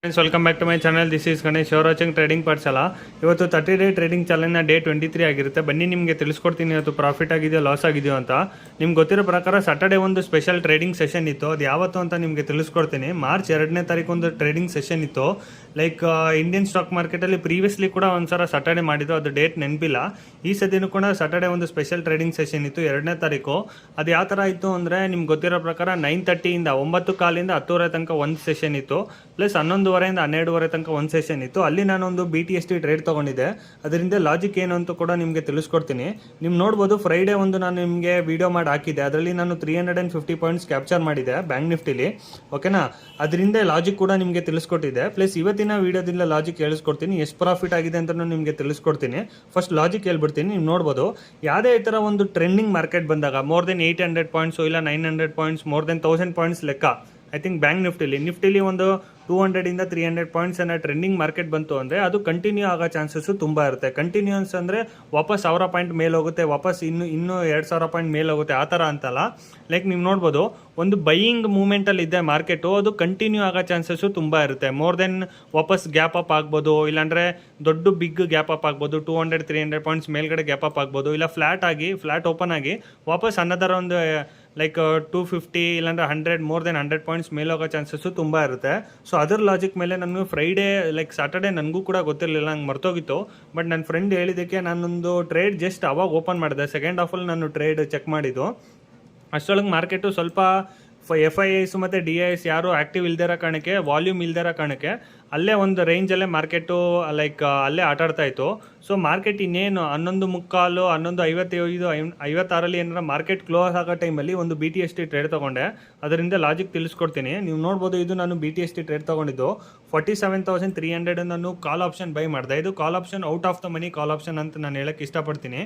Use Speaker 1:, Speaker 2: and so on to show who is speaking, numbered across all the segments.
Speaker 1: Friends welcome back to my channel. This is Ganesh. Your watching trading Pathshala. ಇವತ್ತು 30 day trading ಚಾಲೆಂಜ್ನ day 23 ಆಗಿರುತ್ತೆ. ಬನ್ನಿ ನಿಮಗೆ ತಿಳಿಸ್ಕೊಡ್ತೀನಿ ಇವತ್ತು ಪ್ರಾಫಿಟ್ ಆಗಿದೆಯೋ ಲಾಸ್ ಆಗಿದೆಯೋ ಅಂತ. ನಿಮ್ಗೆ ಗೊತ್ತಿರೋ ಪ್ರಕಾರ ಸಾಟರ್ಡೆ ಒಂದು ಸ್ಪೆಷಲ್ ಟ್ರೇಡಿಂಗ್ ಸೆಷನ್ ಇತ್ತು. ಅದು ಯಾವತ್ತು ಅಂತ ನಿಮಗೆ ತಿಳಿಸ್ಕೊಡ್ತೀನಿ. ಮಾರ್ಚ್ 2ನೇ ತಾರೀಕು ಒಂದು ಟ್ರೇಡಿಂಗ್ ಸೆಷನ್ ಇತ್ತು. ಲೈಕ್ ಇಂಡಿಯನ್ ಸ್ಟಾಕ್ ಮಾರ್ಕೆಟಲ್ಲಿ ಪ್ರೀವಿಯಸ್ಲಿ ಕೂಡ ಒಂದ್ಸಲ ಸಾಟರ್ಡೆ ಮಾಡಿದ್ದು, ಅದು ಡೇಟ್ ನೆನಪಿಲ್ಲ. ಈ ಸದ್ಯನೂ ಕೂಡ ಸಾಟರ್ಡೆ ಒಂದು ಸ್ಪೆಷಲ್ ಟ್ರೇಡಿಂಗ್ ಸೆಷನ್ ಇತ್ತು 2ನೇ ತಾರೀಕು. ಅದು ಯಾವ ಥರ ಇತ್ತು ಅಂದರೆ, ನಿಮ್ಗೆ ಗೊತ್ತಿರೋ ಪ್ರಕಾರ 9:30 9:15 10:00 ತನಕ ಒಂದು ಸೆಷನ್ ಇತ್ತು. ಪ್ಲಸ್ 11:15 12:30 ತನಕ ಒಂದು ಸೆಷನ್ ಇತ್ತು. ಅಲ್ಲಿ ನಾನೊಂದು BTST ಟ್ರೇಡ್ ತೊಗೊಂಡಿದ್ದೆ. ಅದರಿಂದ ಲಾಜಿಕ್ ಏನು ಅಂತ ಕೂಡ ನಿಮಗೆ ತಿಳಿಸ್ಕೊಡ್ತೀನಿ. ನೀವು ನೋಡ್ಬೋದು, ಫ್ರೈಡೇ ಒಂದು ನಾನು ನಿಮಗೆ ವಿಡಿಯೋ ಮಾಡಿ ಹಾಕಿದ್ದೆ. ಅದರಲ್ಲಿ ನಾನು 350 ಪಾಯಿಂಟ್ಸ್ ಕ್ಯಾಪ್ಚರ್ ಮಾಡಿದೆ ಬ್ಯಾಂಕ್ ನಿಫ್ಟಿಲಿ. ಓಕೆನಾ? ಅದರಿಂದ ಲಾಜಿಕ್ ಕೂಡ ನಿಮಗೆ ತಿಳಿಸ್ಕೊಟ್ಟಿದ್ದೆ. ಪ್ಲಸ್ ಇವತ್ತಿನ ವಿಡಿಯೋದಿಂದ ಲಾಜಿಕ್ ಹೇಳಿಸ್ಕೊಡ್ತೀನಿ. ಎಷ್ಟು ಪ್ರಾಫಿಟ್ ಆಗಿದೆ ಅಂತ ನಿಮಗೆ ತಿಳಿಸ್ಕೊಡ್ತೀನಿ. ಫಸ್ಟ್ ಲಾಜಿಕ್ ಹೇಳ್ಬಿಡ್ತೀನಿ. ನೀವು ನೋಡ್ಬೋದು, ಯಾವುದೇ ಈ ಥರ ಒಂದು ಟ್ರೆಂಡಿಂಗ್ ಮಾರ್ಕೆಟ್ ಬಂದಾಗ ಮೋರ್ ದೆನ್ 800 ಪಾಯಿಂಟ್ಸು ಇಲ್ಲ 900 ಪಾಯಿಂಟ್ಸ್, ಮೋರ್ ದೆನ್ 1000 ಪಾಯಿಂಟ್ಸ್ ಲೆಕ್ಕ, ಐ ಥಿಂಕ್ ಬ್ಯಾಂಕ್ ನಿಫ್ಟಿಲಿ ಒಂದು 200 300 ಪಾಯಿಂಟ್ಸ್ ಅನ್ನೋ ಟ್ರೆಂಡಿಂಗ್ ಮಾರ್ಕೆಟ್ ಬಂತು ಅಂದರೆ ಅದು ಕಂಟಿನ್ಯೂ ಆಗೋ ಚಾನ್ಸಸ್ಸು ತುಂಬ ಇರುತ್ತೆ. ಕಂಟಿನ್ಯೂನ್ಸ್ ಅಂದರೆ ವಾಪಸ್ 1000 ಪಾಯಿಂಟ್ ಮೇಲೆ ಹೋಗುತ್ತೆ, ವಾಪಸ್ ಇನ್ನೂ 2000 ಪಾಯಿಂಟ್ ಮೇಲೆ ಹೋಗುತ್ತೆ, ಆ ಥರ ಅಂತಲ್ಲ. ಲೈಕ್ ನೀವು ನೋಡ್ಬೋದು, ಒಂದು ಬೈಯಿಂಗ್ ಮೂಮೆಂಟಲ್ಲಿ ಇದೆ ಮಾರ್ಕೆಟು, ಅದು ಕಂಟಿನ್ಯೂ ಆಗೋ ಚಾನ್ಸಸ್ಸು ತುಂಬ ಇರುತ್ತೆ. ಮೋರ್ ದೆನ್ ವಾಪಸ್ ಗ್ಯಾಪ್ ಅಪ್ ಆಗ್ಬೋದು, ಇಲ್ಲಾಂದರೆ ದೊಡ್ಡ ಬಿಗ್ ಗ್ಯಾಪ್ ಅಪ್ ಆಗ್ಬೋದು, 200 300 ಪಾಯಿಂಟ್ಸ್ ಮೇಲ್ಗಡೆ ಗ್ಯಾಪ್ ಅಪ್ ಆಗ್ಬೋದು, ಇಲ್ಲ ಫ್ಲಾಟ್ ಓಪನ್ ಆಗಿ ವಾಪಸ್ ಅನ್ನೋದರ ಒಂದು ಲೈಕ್ 250 ಇಲ್ಲಾಂದ್ರೆ 100 ಮೋರ್ ದೆನ್ 100 ಪಾಯಿಂಟ್ಸ್ ಮೇಲೆ ಹೋಗೋ ಚಾನ್ಸಸ್ಸು ತುಂಬ ಇರುತ್ತೆ. ಸೊ ಅದರ ಲಾಜಿಕ್ ಮೇಲೆ ನಾನು ಫ್ರೈಡೇ ಲೈಕ್ ಸಾಟರ್ಡೆ ನನಗೂ ಕೂಡ ಗೊತ್ತಿರಲಿಲ್ಲ, ನಂಗೆ ಮರ್ತೋಗಿತ್ತು. ಬಟ್ ನನ್ನ ಫ್ರೆಂಡ್ ಹೇಳಿದ್ದಕ್ಕೆ ನಾನೊಂದು ಟ್ರೇಡ್ ಜಸ್ಟ್ ಅವಾಗ ಓಪನ್ ಮಾಡಿದೆ. ಸೆಕೆಂಡ್ ಹಾಫಲ್ಲಿ ನಾನು ಟ್ರೇಡ್ ಚೆಕ್ ಮಾಡಿದ್ದು. ಅಷ್ಟರೊಳಗೆ ಮಾರ್ಕೆಟು ಸ್ವಲ್ಪ FIIs ಮತ್ತು DIs ಯಾರು ಆ್ಯಕ್ಟಿವ್ ಇಲ್ದಿರೋ ಕಾರಣಕ್ಕೆ, ವಾಲ್ಯೂಮ್ ಇಲ್ದಿರೋ ಕಾರಣಕ್ಕೆ ಅಲ್ಲೇ ಒಂದು ರೇಂಜಲ್ಲೇ ಮಾರ್ಕೆಟು ಲೈಕ್ ಅಲ್ಲೇ ಆಟಾಡ್ತಾ ಇತ್ತು. ಸೊ ಮಾರ್ಕೆಟ್ ಇನ್ನೇನು 11:45 11:55 56 ಏನಾರ ಮಾರ್ಕೆಟ್ ಕ್ಲೋಸ್ ಆಗೋ ಟೈಮಲ್ಲಿ ಒಂದು BTST ಟ್ರೇಡ್ ತೊಗೊಂಡೆ. ಅದರಿಂದ ಲಾಜಿಕ್ ತಿಳಿಸ್ಕೊಡ್ತೀನಿ. ನೀವು ನೋಡ್ಬೋದು, ಇದು ನಾನು BTST ಟ್ರೇಡ್ ತೊಗೊಂಡಿದ್ದು 47,300 ನಾನು ಕಾಲ್ ಆಪ್ಷನ್ ಬೈ ಮಾಡಿದೆ. ಇದು ಕಾಲ್ option out of the money call option ಅಂತ ನಾನು ಹೇಳೋಕ್ಕೆ ಇಷ್ಟಪಡ್ತೀನಿ.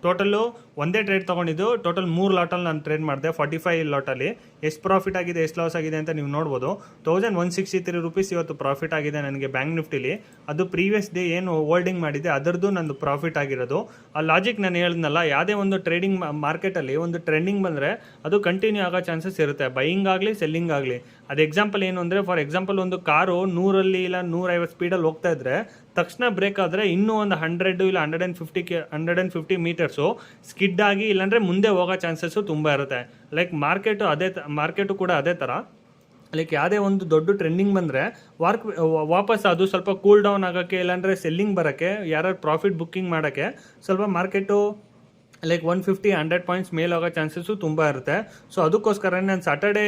Speaker 1: ಟೋಟಲು ಒಂದೇ ಟ್ರೇಡ್ ತೊಗೊಂಡಿದ್ದು, ಟೋಟಲ್ 3 ಲಾಟಲ್ಲಿ ನಾನು ಟ್ರೇಡ್ ಮಾಡಿದೆ. 45 ಲಾಟಲ್ಲಿ ಎಷ್ಟು ಪ್ರಾಫಿಟ್ ಆಗಿದೆ ಎಷ್ಟು ಲಾಸ್ ಆಗಿದೆ ಅಂತ ನೀವು ನೋಡ್ಬೋದು. 1163 ರೂಪೀಸ್ ಇವತ್ತು ಪ್ರಾಫಿಟ್ ಆಗಿದೆ ನನಗೆ ಬ್ಯಾಂಕ್ ನಿಫ್ಟಿಲಿ. ಅದು ಪ್ರೀವಿಯಸ್ ಡೇ ಏನು ಹೋಲ್ಡಿಂಗ್ ಮಾಡಿದೆ ಅದರದ್ದು ನಂದು ಪ್ರಾಫಿಟ್ ಆಗಿರೋದು. ಆ ಲಾಜಿಕ್ ನಾನು ಹೇಳಿದ್ನಲ್ಲ, ಯಾವುದೇ ಒಂದು ಟ್ರೇಡಿಂಗ್ ಮಾರ್ಕೆಟಲ್ಲಿ ಒಂದು ಟ್ರೆಂಡಿಂಗ್ ಬಂದರೆ ಅದು ಕಂಟಿನ್ಯೂ ಆಗೋ ಚಾನ್ಸಸ್ ಇರುತ್ತೆ, ಬೈಯಿಂಗ್ ಆಗಲಿ ಸೆಲ್ಲಿಂಗ್ ಆಗಲಿ. ಅದು ಎಕ್ಸಾಂಪಲ್ ಏನು ಅಂದರೆ, ಫಾರ್ ಎಕ್ಸಾಂಪಲ್ ಒಂದು ಕಾರು 100 ಇಲ್ಲ 150 ಸ್ಪೀಡಲ್ಲಿ ಹೋಗ್ತಾ ಇದ್ರೆ ತಕ್ಷಣ ಬ್ರೇಕ್ ಆದರೆ ಇನ್ನೂ ಒಂದು 100 ಇಲ್ಲ 150 ಮೀಟರ್ಸು ಸ್ಕಿಡ್ ಆಗಿ ಇಲ್ಲಾಂದರೆ ಮುಂದೆ ಹೋಗೋ ಚಾನ್ಸಸ್ಸು ತುಂಬ ಇರುತ್ತೆ. ಲೈಕ್ ಮಾರ್ಕೆಟು ಕೂಡ ಅದೇ ಥರ. ಲೈಕ್ ಯಾವುದೇ ಒಂದು ದೊಡ್ಡ ಟ್ರೆಂಡಿಂಗ್ ಬಂದರೆ ವಾಪಸ್ ಅದು ಸ್ವಲ್ಪ ಕೂಲ್ ಡೌನ್ ಆಗೋಕ್ಕೆ, ಇಲ್ಲಾಂದರೆ ಸೆಲ್ಲಿಂಗ್ ಬರೋಕ್ಕೆ, ಯಾರು ಪ್ರಾಫಿಟ್ ಬುಕ್ಕಿಂಗ್ ಮಾಡೋಕ್ಕೆ ಸ್ವಲ್ಪ ಮಾರ್ಕೆಟು ಲೈಕ್ 150-100 ಪಾಯಿಂಟ್ಸ್ ಮೇಲೆ ಹೋಗೋ ಚಾನ್ಸಸ್ಸು ತುಂಬ ಇರುತ್ತೆ. ಸೊ ಅದಕ್ಕೋಸ್ಕರ ನಾನು ಸಾಟರ್ಡೇ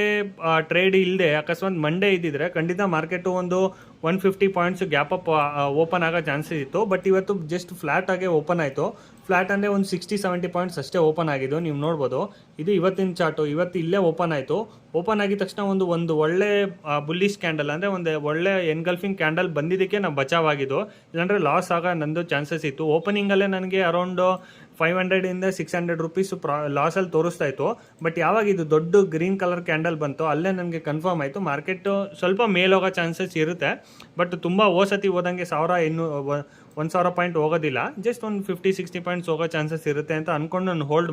Speaker 1: ಟ್ರೇಡ್ ಇಲ್ಲದೆ ಅಕಸ್ಮಾತ್ ಮಂಡೇ ಇದ್ದಿದ್ರೆ ಖಂಡಿತ ಮಾರ್ಕೆಟು ಒಂದು 150 ಪಾಯಿಂಟ್ಸ್ ಗ್ಯಾಪ್ ಅಪ್ ಓಪನ್ ಆಗೋ ಚಾನ್ಸಸ್ ಇತ್ತು. ಬಟ್ ಇವತ್ತು ಜಸ್ಟ್ ಫ್ಲಾಟ್ ಆಗಿ ಓಪನ್ ಆಯಿತು. ಫ್ಲಾಟ್ ಅಂದರೆ ಒಂದು 60-70 ಪಾಯಿಂಟ್ಸ್ ಅಷ್ಟೇ ಓಪನ್ ಆಗಿದ್ದು. ನೀವು ನೋಡ್ಬೋದು, ಇದು ಇವತ್ತಿನ ಚಾರ್ಟು. ಇವತ್ತು ಇಲ್ಲೇ ಓಪನ್ ಆಯಿತು. ಓಪನ್ ಆಗಿದ ತಕ್ಷಣ ಒಂದು ಒಳ್ಳೆ ಬುಲ್ಲಿಶ್ ಕ್ಯಾಂಡಲ್, ಅಂದರೆ ಒಂದು ಒಳ್ಳೆ ಎನ್ಗಲ್ಫಿಂಗ್ ಕ್ಯಾಂಡಲ್ ಬಂದಿದ್ದಕ್ಕೆ ನಾವು ಬಚಾವಾಗಿದ್ದು, ಇಲ್ಲಾಂದರೆ ಲಾಸ್ ಆಗೋ ನಂದು ಚಾನ್ಸಸ್ ಇತ್ತು. ಓಪನಿಂಗಲ್ಲೇ ನನಗೆ ಅರೌಂಡ್ 500 600 ರೂಪೀಸು ಲಾಸಲ್ಲಿ ತೋರಿಸ್ತಾ ಇತ್ತು. ಬಟ್ ಯಾವಾಗ ಇದು ದೊಡ್ಡ ಗ್ರೀನ್ ಕಲರ್ ಕ್ಯಾಂಡಲ್ ಬಂತು ಅಲ್ಲೇ ನನಗೆ ಕನ್ಫರ್ಮ್ ಆಯಿತು ಮಾರ್ಕೆಟು ಸ್ವಲ್ಪ ಮೇಲೋಗೋ ಚಾನ್ಸಸ್ ಇರುತ್ತೆ. ಬಟ್ ತುಂಬ ಓಸತಿ ಹೋದಂಗೆ 1,000 ಪಾಯಿಂಟ್ ಹೋಗೋದಿಲ್ಲ, ಜಸ್ಟ್ ಒಂದು 50-60 ಪಾಯಿಂಟ್ಸ್ ಹೋಗೋ ಚಾನ್ಸಸ್ ಇರುತ್ತೆ ಅಂತ ಅಂದ್ಕೊಂಡು ನಾನು ಹೋಲ್ಡ್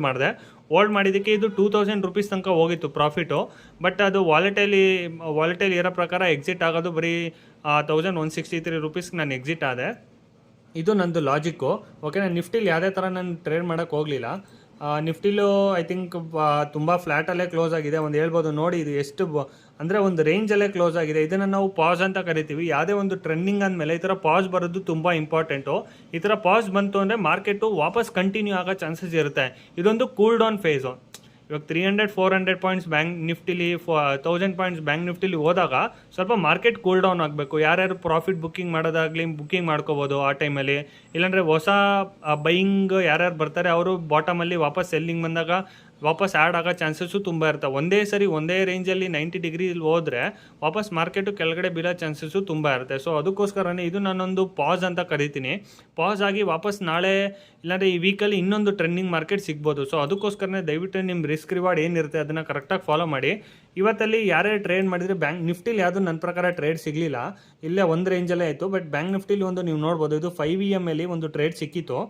Speaker 1: ಮಾಡಿದ್ದಕ್ಕೆ ಇದು 2,000 ರೂಪೀಸ್ ತನಕ ಹೋಗಿತ್ತು ಪ್ರಾಫಿಟು. ಬಟ್ ಅದು ವಾಲೆಟೈಲ್ ಇರೋ ಪ್ರಕಾರ ಎಕ್ಸಿಟ್ ಆಗೋದು ಬರೀ 1,163 ರೂಪೀಸ್ಗೆ ನಾನು ಎಕ್ಸಿಟ್ ಆದೆ. ಇದು ನಂದು ಲಾಜಿಕ್ಕು. ಓಕೆ, ನಾನು ನಿಫ್ಟಿಲಿ ಯಾವುದೇ ಥರ ನಾನು ಟ್ರೇಡ್ ಮಾಡೋಕ್ಕೆ ಹೋಗಲಿಲ್ಲ. ನಿಫ್ಟಿಲು ಐ ಥಿಂಕ್ ತುಂಬ ಫ್ಲ್ಯಾಟಲ್ಲೇ ಕ್ಲೋಸ್ ಆಗಿದೆ. ಒಂದು ಹೇಳ್ಬೋದು ನೋಡಿ, ಇದು ಎಷ್ಟು ಅಂದರೆ ಒಂದು ರೇಂಜಲ್ಲೇ ಕ್ಲೋಸ್ ಆಗಿದೆ. ಇದನ್ನು ನಾವು ಪಾಸ್ ಅಂತ ಕರಿತೀವಿ. ಯಾವುದೇ ಒಂದು ಟ್ರೆಂಡಿಂಗ್ ಅಂದಮೇಲೆ ಈ ಥರ ಪಾಸ್ ಬರೋದು ತುಂಬ ಇಂಪಾರ್ಟೆಂಟು. ಈ ಥರ ಪಾಸ್ ಬಂತು ಅಂದರೆ ಮಾರ್ಕೆಟು ವಾಪಸ್ ಕಂಟಿನ್ಯೂ ಆಗೋ ಚಾನ್ಸಸ್ ಇರುತ್ತೆ. ಇದೊಂದು ಕೂಲ್ ಡೌನ್ ಫೇಸು. ಇವಾಗ 300-400 ಪಾಯಿಂಟ್ಸ್ ಬ್ಯಾಂಕ್ ನಿಫ್ಟಿಲಿ 1000 ಪಾಯಿಂಟ್ಸ್ ಬ್ಯಾಂಕ್ ನಿಫ್ಟಿಲಿ ಹೋದಾಗ ಸ್ವಲ್ಪ ಮಾರ್ಕೆಟ್ ಕೂಲ್ ಡೌನ್ ಆಗಬೇಕು. ಯಾರ್ಯಾರು ಪ್ರಾಫಿಟ್ ಬುಕ್ಕಿಂಗ್ ಮಾಡೋದಾಗಲಿ ಬುಕ್ಕಿಂಗ್ ಮಾಡ್ಕೋಬೋದು ಆ ಟೈಮಲ್ಲಿ. ಇಲ್ಲಾಂದರೆ ಹೊಸ ಬೈಯಿಂಗ್ ಯಾರ್ಯಾರು ಬರ್ತಾರೆ ಅವರು ಬಾಟಮಲ್ಲಿ ವಾಪಸ್ ಸೆಲ್ಲಿಂಗ್ ಬಂದಾಗ ವಾಪಸ್ ಆ್ಯಡ್ ಆಗೋ ಚಾನ್ಸಸ್ಸು ತುಂಬ ಇರ್ತವೆ. ಒಂದೇ ರೇಂಜಲ್ಲಿ 90 ಡಿಗ್ರಿಲಿ ಹೋದರೆ ವಾಪಸ್ ಮಾರ್ಕೆಟು ಕೆಳಗಡೆ ಬೀಳೋ ಚಾನ್ಸಸ್ಸು ತುಂಬ ಇರುತ್ತೆ. ಸೊ ಅದಕ್ಕೋಸ್ಕರನೇ ಇದು ನಾನೊಂದು ಪಾಸ್ ಅಂತ ಕರಿತೀನಿ. ಪಾಸ್ ಆಗಿ ವಾಪಸ್ ನಾಳೆ ಇಲ್ಲಾಂದರೆ ಈ ವೀಕಲ್ಲಿ ಇನ್ನೊಂದು ಟ್ರೆಂಡಿಂಗ್ ಮಾರ್ಕೆಟ್ ಸಿಗ್ಬೋದು. ಸೊ ಅದಕ್ಕೋಸ್ಕರನೇ ದಯವಿಟ್ಟು ನಿಮ್ಮ ರಿಸ್ಕ್ ರಿವಾರ್ಡ್ ಏನಿರುತ್ತೆ ಅದನ್ನು ಕರೆಕ್ಟಾಗಿ ಫಾಲೋ ಮಾಡಿ. ಇವತ್ತಲ್ಲಿ ಯಾರ್ಯಾರು ಟ್ರೇಡ್ ಮಾಡಿದರೆ ಬ್ಯಾಂಕ್ ನಿಫ್ಟಿಲಿ ಯಾವುದು ನನ್ನ ಪ್ರಕಾರ ಟ್ರೇಡ್ ಸಿಗಲಿಲ್ಲ, ಇಲ್ಲೇ ಒಂದು ರೇಂಜಲ್ಲೇ ಆಯಿತು. ಬಟ್ ಬ್ಯಾಂಕ್ ನಿಫ್ಟಿಲಿ ಒಂದು ನೀವು ನೋಡ್ಬೋದು, ಇದು 5 EM ಒಂದು ಟ್ರೇಡ್ ಸಿಕ್ಕಿತ್ತು.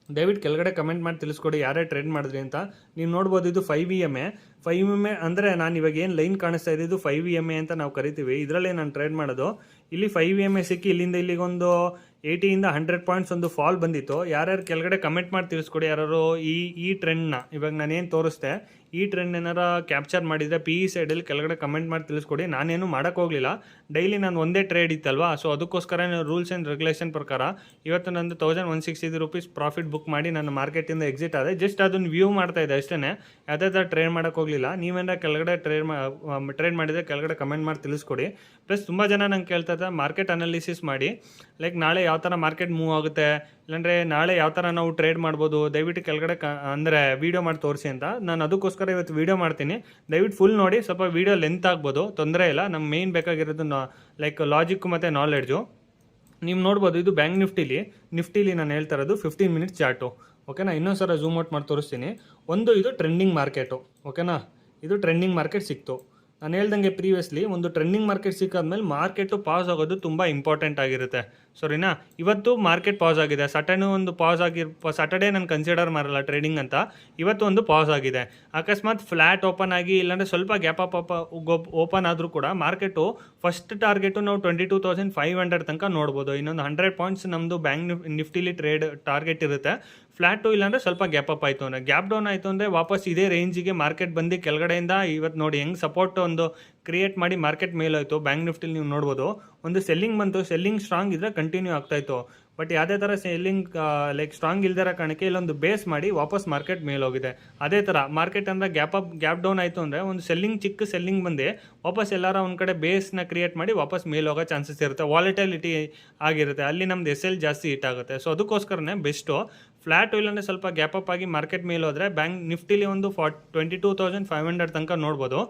Speaker 1: ದಯವಿಟ್ಟು ಕೆಳಗಡೆ ಕಮೆಂಟ್ ಮಾಡಿ ತಿಳಿಸ್ಕೊಡಿ ಯಾರ್ಯಾರು ಟ್ರೇಡ್ ಮಾಡಿದ್ರಿ ಅಂತ. ನೀವು ನೋಡ್ಬೋದು, ಇದು 5 EMA ಅಂದರೆ ನಾನು ಇವಾಗ ಏನು ಲೈನ್ ಕಾಣಿಸ್ತಾ ಇದೆ ಇದು 5 EMA ಅಂತ ನಾವು ಕರಿತೀವಿ. ಇದರಲ್ಲೇ ನಾನು ಟ್ರೇಡ್ ಮಾಡೋದು. ಇಲ್ಲಿ 5 ಸಿಕ್ಕಿ ಇಲ್ಲಿಂದ ಇಲ್ಲಿಗೊಂದು 80ಇಂದ 100 ಪಾಯಿಂಟ್ಸ್ ಒಂದು ಫಾಲ್ ಬಂದಿತ್ತು. ಯಾರ್ಯಾರು ಕೆಳಗಡೆ ಕಮೆಂಟ್ ಮಾಡಿ ತಿಳಿಸ್ಕೊಡಿ, ಯಾರು ಈ ಟ್ರೆಂಡ್ನ ಇವಾಗ ನಾನೇನು ತೋರಿಸ್ದೆ ಈ ಟ್ರೆಂಡ್ ಏನಾರ ಕ್ಯಾಪ್ಚರ್ ಮಾಡಿದರೆ PE ಸೈಡಲ್ಲಿ ಕೆಳಗಡೆ ಕಮೆಂಟ್ ಮಾಡಿ ತಿಳಿಸ್ಕೊಡಿ. ನಾನೇನು ಮಾಡೋಕ್ಕೆ ಹೋಗಲಿಲ್ಲ, ಡೈಲಿ ನಾನು ಒಂದೇ ಟ್ರೇಡ್ ಇತ್ತಲ್ವಾ, ಸೊ ಅದಕ್ಕೋಸ್ಕರ ರೂಲ್ಸ್ ಆ್ಯಂಡ್ ರೆಗ್ಯುಲೇಷನ್ ಪ್ರಕಾರ ಇವತ್ತು ನಂದು 1160 ರೂಪೀಸ್ ಪ್ರಾಫಿಟ್ ಬುಕ್ ಮಾಡಿ ನಾನು ಮಾರ್ಕೆಟಿಂದ ಎಕ್ಸಿಟ್ ಆದೆ. ಜಸ್ಟ್ ಅದನ್ನು ವ್ಯೂ ಮಾಡ್ತಾ ಇದೆ ಅಷ್ಟೇ, ಯಾವುದೇ ಥರ ಟ್ರೇಡ್ ಮಾಡೋಕ್ಕೆ ಹೋಗಲಿಲ್ಲ. ನೀವೇನಾರ ಕೆಳಗಡೆ ಟ್ರೇಡ್ ಮಾಡಿದರೆ ಕೆಳಗಡೆ ಕಮೆಂಟ್ ಮಾಡಿ ತಿಳಿಸ್ಕೊಡಿ. ಪ್ಲಸ್ ತುಂಬ ಜನ ನಂಗೆ ಕೇಳ್ತಾ ಇದ್ದಾರೆ ಮಾರ್ಕೆಟ್ ಅನಾಲಿಸಿಸ್ ಮಾಡಿ, ಲೈಕ್ ನಾಳೆ ಯಾವ ಥರ ಮಾರ್ಕೆಟ್ ಮೂವ್ ಆಗುತ್ತೆ, ಇಲ್ಲಾಂದರೆ ನಾಳೆ ಯಾವ ಥರ ನಾವು ಟ್ರೇಡ್ ಮಾಡ್ಬೋದು, ದಯವಿಟ್ಟು ಕೆಳಗಡೆ ಅಂದರೆ ವೀಡಿಯೋ ಮಾಡಿ ತೋರಿಸಿ ಅಂತ. ನಾನು ಅದಕ್ಕೋಸ್ಕರ ಇವತ್ತು ವೀಡಿಯೋ ಮಾಡ್ತೀನಿ, ದಯವಿಟ್ಟು ಫುಲ್ ನೋಡಿ. ಸ್ವಲ್ಪ ವೀಡಿಯೋ ಲೆಂತ್ ಆಗ್ಬೋದು, ತೊಂದರೆ ಇಲ್ಲ. ನಮ್ಗೆ ಮೇಯ್ನ್ ಬೇಕಾಗಿರೋದು ಲೈಕ್ ಲಾಜಿಕ್ಕು ಮತ್ತು ನಾಲೆಡ್ಜು. ನೀವು ನೋಡ್ಬೋದು ಇದು ಬ್ಯಾಂಕ್ ನಿಫ್ಟಿಲಿ ನಾನು ಹೇಳ್ತಾ ಇರೋದು 15 ಮಿನಿಟ್ಸ್ ಚಾರ್ಟು. ಓಕೆನಾ, ಇನ್ನೊಂದು ಸಲ ಝೂಮ್ ಔಟ್ ಮಾಡಿ ತೋರಿಸ್ತೀನಿ. ಇದು ಟ್ರೆಂಡಿಂಗ್ ಮಾರ್ಕೆಟು. ಓಕೆನಾ, ಇದು ಟ್ರೆಂಡಿಂಗ್ ಮಾರ್ಕೆಟ್ ಸಿಕ್ತು. ನಾನು ಹೇಳ್ದಂಗೆ ಪ್ರೀವಿಯಸ್ಲಿ ಒಂದು ಟ್ರೆಂಡಿಂಗ್ ಮಾರ್ಕೆಟ್ ಸಿಕ್ಕಾದ್ಮೇಲೆ ಮಾರ್ಕೆಟು ಪಾಸ್ ಆಗೋದು ತುಂಬ ಇಂಪಾರ್ಟೆಂಟ್ ಆಗಿರುತ್ತೆ. ಸರಿನಾ, ಇವತ್ತು ಮಾರ್ಕೆಟ್ ಪಾಸ್ ಆಗಿದೆ, ಸಟರ್ಡೇ ಒಂದು ಪಾಸ್ ಸಟರ್ಡೇ ನಾನು ಕನ್ಸಿಡರ್ ಮಾಡಲ್ಲ ಟ್ರೇಡಿಂಗ್ ಅಂತ. ಇವತ್ತು ಒಂದು ಪಾಸ್ ಆಗಿದೆ, ಅಕಸ್ಮಾತ್ ಫ್ಲ್ಯಾಟ್ ಓಪನ್ ಆಗಿ ಇಲ್ಲಾಂದರೆ ಸ್ವಲ್ಪ ಗ್ಯಾಪ್ ಅಪ್ ಓಪನ್ ಆದರೂ ಕೂಡ ಮಾರ್ಕೆಟು ಫಸ್ಟ್ ಟಾರ್ಗೆಟು ನಾವು 22,500 ತನಕ ನೋಡ್ಬೋದು. ಇನ್ನೊಂದು 100 ಪಾಯಿಂಟ್ಸ್ ನಮ್ಮದು ಬ್ಯಾಂಕ್ ನಿಫ್ಟಿಲಿ ಟ್ರೇಡ್ ಟಾರ್ಗೆಟ್ ಇರುತ್ತೆ. ಫ್ಲ್ಯಾಟು ಇಲ್ಲಾಂದರೆ ಸ್ವಲ್ಪ ಗ್ಯಾಪ್ ಅಪ್ ಆಯಿತು ಅಂದರೆ, ಗ್ಯಾಪ್ ಡೌನ್ ಆಯಿತು ಅಂದರೆ ವಾಪಸ್ ಇದೇ ರೇಂಜಿಗೆ ಮಾರ್ಕೆಟ್ ಬಂದು ಕೆಳಗಡೆಯಿಂದ ಇವತ್ತು ನೋಡಿ ಹೆಂಗೆ ಸಪೋರ್ಟ್ ಒಂದು ಕ್ರಿಯೇಟ್ ಮಾಡಿ ಮಾರ್ಕೆಟ್ ಮೇಲಾಯಿತು. ಬ್ಯಾಂಕ್ ನಿಫ್ಟಿಲಿ ನೀವು ನೋಡ್ಬೋದು ಒಂದು ಸೆಲ್ಲಿಂಗ್ ಬಂತು, ಸೆಲ್ಲಿಂಗ್ ಸ್ಟ್ರಾಂಗ್ ಇದ್ದರೆ ಕಂಟಿನ್ಯೂ ಆಗ್ತಾಯಿತ್ತು. ಬಟ್ ಯಾವುದೇ ಥರ ಸೆಲ್ಲಿಂಗ್ ಲೈಕ್ ಸ್ಟ್ರಾಂಗ್ ಇಲ್ದಿರೋ ಕಾರಣಕ್ಕೆ ಇಲ್ಲೊಂದು ಬೇಸ್ ಮಾಡಿ ವಾಪಸ್ ಮಾರ್ಕೆಟ್ ಮೇಲೋಗಿದೆ. ಅದೇ ಥರ ಮಾರ್ಕೆಟ್ ಅಂದರೆ ಗ್ಯಾಪ್ ಡೌನ್ ಆಯಿತು ಅಂದರೆ ಒಂದು ಚಿಕ್ಕ ಸೆಲ್ಲಿಂಗ್ ಬಂದು ವಾಪಸ್ ಎಲ್ಲಾರ ಒಂದು ಕಡೆ ಬೇಸ್ನ ಕ್ರಿಯೇಟ್ ಮಾಡಿ ವಾಪಸ್ ಮೇಲೋಗೋ ಚಾನ್ಸಸ್ ಇರುತ್ತೆ. ವಾಲಿಟಿಲಿಟಿ ಆಗಿರುತ್ತೆ, ಅಲ್ಲಿ ನಮ್ದು SL ಜಾಸ್ತಿ ಹಿಟ್ ಆಗುತ್ತೆ. ಸೊ ಅದಕ್ಕೋಸ್ಕರನೇ ಬೆಸ್ಟು ಫ್ಲ್ಯಾಟು ಇಲ್ಲಾಂದರೆ ಸ್ವಲ್ಪ ಗ್ಯಾಪ್ ಅಪ್ ಆಗಿ ಮಾರ್ಕೆಟ್ ಮೇಲೆ ಹೋದರೆ ಬ್ಯಾಂಕ್ ನಿಫ್ಟಿಲಿ ಒಂದು 22,500 ತನಕ ನೋಡ್ಬೋದು.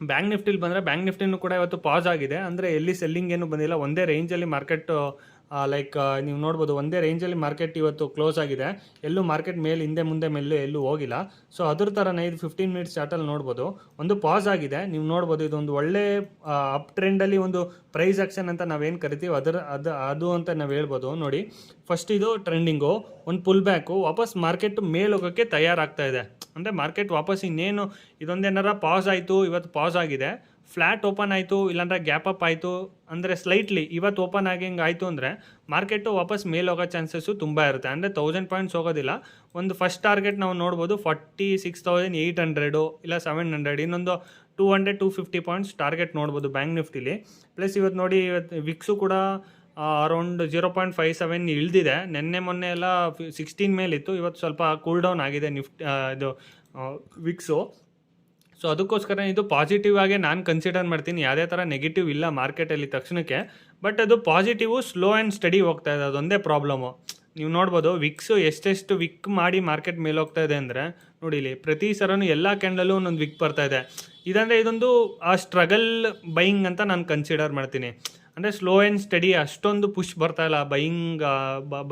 Speaker 1: ಬ್ಯಾಂಕ್ ನಿಫ್ಟಿಲಿ ಬಂದರೆ ಬ್ಯಾಂಕ್ ನಿಫ್ಟಿನೂ ಕೂಡ ಇವತ್ತು ಪಾಸ್ ಆಗಿದೆ, ಅಂದರೆ ಎಲ್ಲಿ ಸೆಲ್ಲಿಂಗ್ ಏನು ಬಂದಿಲ್ಲ, ಒಂದೇ ರೇಂಜಲ್ಲಿ ಮಾರ್ಕೆಟ್ ಲೈಕ್ ನೀವು ನೋಡ್ಬೋದು ಒಂದೇ ರೇಂಜಲ್ಲಿ ಮಾರ್ಕೆಟ್ ಇವತ್ತು ಕ್ಲೋಸ್ ಆಗಿದೆ. ಎಲ್ಲೂ ಮಾರ್ಕೆಟ್ ಮೇಲೆ ಹಿಂದೆ ಮುಂದೆ ಎಲ್ಲೂ ಹೋಗಿಲ್ಲ. ಸೊ ಅದ್ರ ಥರನೇ ಇದು 15 ಮಿನಿಟ್ಸ್ ಚಾರ್ಟಲ್ಲಿ ನೋಡ್ಬೋದು ಒಂದು ಪಾಸ್ ಆಗಿದೆ. ನೀವು ನೋಡ್ಬೋದು ಇದೊಂದು ಒಳ್ಳೆ ಅಪ್ ಟ್ರೆಂಡಲ್ಲಿ ಒಂದು ಪ್ರೈಸ್ ಆಕ್ಷನ್ ಅಂತ ನಾವೇನು ಕರಿತೀವಿ ಅದು ಅಂತ ನಾವು ಹೇಳ್ಬೋದು. ನೋಡಿ, ಫಸ್ಟ್ ಇದು ಟ್ರೆಂಡಿಂಗು, ಒಂದು ಪುಲ್ ಬ್ಯಾಕು, ವಾಪಸ್ ಮಾರ್ಕೆಟ್ ಮೇಲೆ ಹೋಗೋಕ್ಕೆ ತಯಾರಾಗ್ತಾ ಇದೆ. ಅಂದರೆ ಮಾರ್ಕೆಟ್ ವಾಪಸ್ ಇನ್ನೇನು ಇದೊಂದೇನಾರ ಪಾಸ್ ಆಯಿತು, ಇವತ್ತು ಪಾಸ್ ಆಗಿದೆ, ಫ್ಲ್ಯಾಟ್ ಓಪನ್ ಆಯಿತು ಇಲ್ಲಾಂದರೆ ಗ್ಯಾಪ್ ಅಪ್ ಆಯಿತು ಅಂದರೆ ಸ್ಲೈಟ್ಲಿ ಇವತ್ತು ಓಪನ್ ಆಗಿ ಹಿಂಗೆ ಆಯಿತು ಅಂದರೆ ಮಾರ್ಕೆಟು ವಾಪಸ್ ಮೇಲೆ ಹೋಗೋ ಚಾನ್ಸಸ್ಸು ತುಂಬ ಇರುತ್ತೆ. ಅಂದರೆ 1000 ಪಾಯಿಂಟ್ಸ್ ಹೋಗೋದಿಲ್ಲ. ಒಂದು ಫಸ್ಟ್ ಟಾರ್ಗೆಟ್ ನಾವು ನೋಡ್ಬೋದು 46,800 ಇಲ್ಲ 700, ಇನ್ನೊಂದು 200-250 ಪಾಯಿಂಟ್ಸ್ ಟಾರ್ಗೆಟ್ ನೋಡ್ಬೋದು ಬ್ಯಾಂಕ್ ನಿಫ್ಟಿಲಿ. ಪ್ಲಸ್ ಇವತ್ತು ನೋಡಿ, ಇವತ್ತು ವಿಕ್ಸು ಕೂಡ ಅರೌಂಡ್ 0.57 ಇಳಿದಿದೆ. ಮೊನ್ನೆ ಎಲ್ಲ 16 ಮೇಲಿತ್ತು, ಇವತ್ತು ಸ್ವಲ್ಪ ಕೂಲ್ ಡೌನ್ ಆಗಿದೆ ಇದು ವಿಕ್ಸು. ಸೊ ಅದಕ್ಕೋಸ್ಕರ ಇದು ಪಾಸಿಟಿವ್ ಆಗಿ ನಾನು ಕನ್ಸಿಡರ್ ಮಾಡ್ತೀನಿ, ಯಾವುದೇ ಥರ ನೆಗೆಟಿವ್ ಇಲ್ಲ ಮಾರ್ಕೆಟಲ್ಲಿ ತಕ್ಷಣಕ್ಕೆ. ಬಟ್ ಅದು ಪಾಸಿಟಿವು ಸ್ಲೋ ಆ್ಯಂಡ್ ಸ್ಟಡಿ ಹೋಗ್ತಾ ಇದೆ, ಅದೊಂದೇ ಪ್ರಾಬ್ಲಮ್ಮು. ನೀವು ನೋಡ್ಬೋದು ವಿಕ್ಸು ಎಷ್ಟೆಷ್ಟು ವಿಕ್ ಮಾಡಿ ಮಾರ್ಕೆಟ್ ಮೇಲೆ ಹೋಗ್ತಾ ಇದೆ ಅಂದರೆ ನೋಡಿ, ಇಲ್ಲಿ ಪ್ರತಿ ಸರನೂ ಎಲ್ಲ ಕ್ಯಾಂಡಲ್ಲೂ ಒಂದೊಂದು ವಿಕ್ ಬರ್ತಾ ಇದೆ. ಇದಂದರೆ ಇದೊಂದು ಆ ಸ್ಟ್ರಗಲ್ ಬೈಯಿಂಗ್ ಅಂತ ನಾನು ಕನ್ಸಿಡರ್ ಮಾಡ್ತೀನಿ. ಅಂದರೆ ಸ್ಲೋ ಆ್ಯಂಡ್ ಸ್ಟಡಿ ಅಷ್ಟೊಂದು ಪುಷ್ ಬರ್ತಾ ಇಲ್ಲ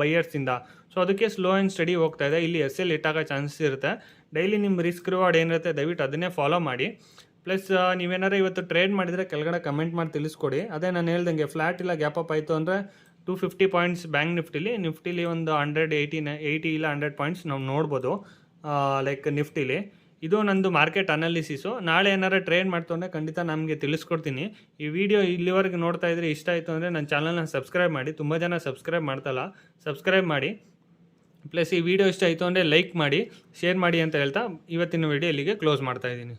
Speaker 1: ಬೈಯರ್ಸಿಂದ. ಸೊ ಅದಕ್ಕೆ ಸ್ಲೋ ಆ್ಯಂಡ್ ಸ್ಟಡಿ ಹೋಗ್ತಾ ಇದೆ. ಇಲ್ಲಿ SL ಇಟ್ಟಾಗೋ ಚಾನ್ಸಸ್ ಇರುತ್ತೆ. ಡೈಲಿ ನಿಮ್ಮ ರಿಸ್ಕ್ ರಿವಾರ್ಡ್ ಏನಿರುತ್ತೆ ದಯವಿಟ್ಟು ಅದನ್ನೇ ಫಾಲೋ ಮಾಡಿ. ಪ್ಲಸ್ ನೀವೇನಾರು ಇವತ್ತು ಟ್ರೇಡ್ ಮಾಡಿದರೆ ಕೆಳಗಡೆ ಕಮೆಂಟ್ ಮಾಡಿ ತಿಳಿಸ್ಕೊಡಿ. ಅದೇ ನಾನು ಹೇಳ್ದಂಗೆ ಫ್ಲ್ಯಾಟ್ ಇಲ್ಲ ಗ್ಯಾಪ್ ಅಪ್ ಆಯಿತು ಅಂದರೆ 250 ಪಾಯಿಂಟ್ಸ್ ಬ್ಯಾಂಕ್ ನಿಫ್ಟಿಲಿ ಒಂದು 180 ಇಲ್ಲ 100 ಪಾಯಿಂಟ್ಸ್ ನಾವು ನೋಡ್ಬೋದು ಲೈಕ್ ನಿಫ್ಟಿಲಿ. ಇದು ನಂದು ಮಾರ್ಕೆಟ್ ಅನಾಲಿಸಿಸು. ನಾಳೆ ಏನಾರು ಟ್ರೇಡ್ ಮಾಡ್ತಂದರೆ ಖಂಡಿತ ನಮಗೆ ತಿಳಿಸ್ಕೊಡ್ತೀನಿ. ಈ ವಿಡಿಯೋ ಇಲ್ಲಿವರೆಗೆ ನೋಡ್ತಾ ಇದ್ರೆ ಇಷ್ಟ ಆಯಿತು ಅಂದರೆ ನನ್ನ ಚಾನಲ್ನ ಸಬ್ಸ್ಕ್ರೈಬ್ ಮಾಡಿ. ತುಂಬ ಜನ ಸಬ್ಸ್ಕ್ರೈಬ್ ಮಾಡ್ತಲ್ಲ, ಸಬ್ಸ್ಕ್ರೈಬ್ ಮಾಡಿ. ಪ್ಲಸ್ ಈ ವಿಡಿಯೋ ಇಷ್ಟ ಆಯಿತು ಅಂದರೆ ಲೈಕ್ ಮಾಡಿ, ಶೇರ್ ಮಾಡಿ ಅಂತ ಹೇಳ್ತಾ ಇವತ್ತಿನ ವಿಡಿಯೋ ಇಲ್ಲಿಗೆ ಕ್ಲೋಸ್ ಮಾಡ್ತಾಯಿದ್ದೀನಿ.